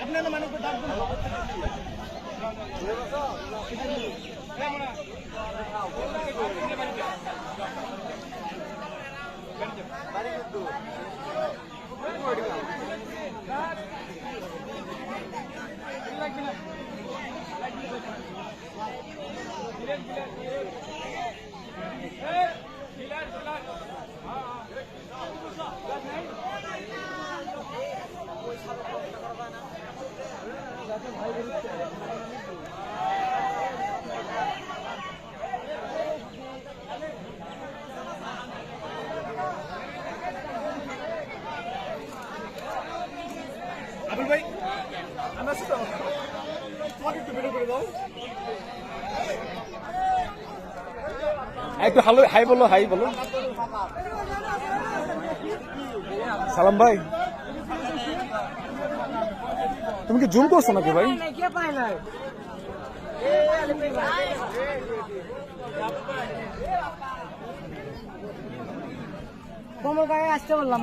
আপনার মানুষ আবুল ভাই আমরা তো তোমাকে একটু বের করে দাও একটু হ্যালো হাই বলো সালাম ভাই তুমি কি জুম করছো নাকি ভাই তোমার গায়ে আসতে বললাম।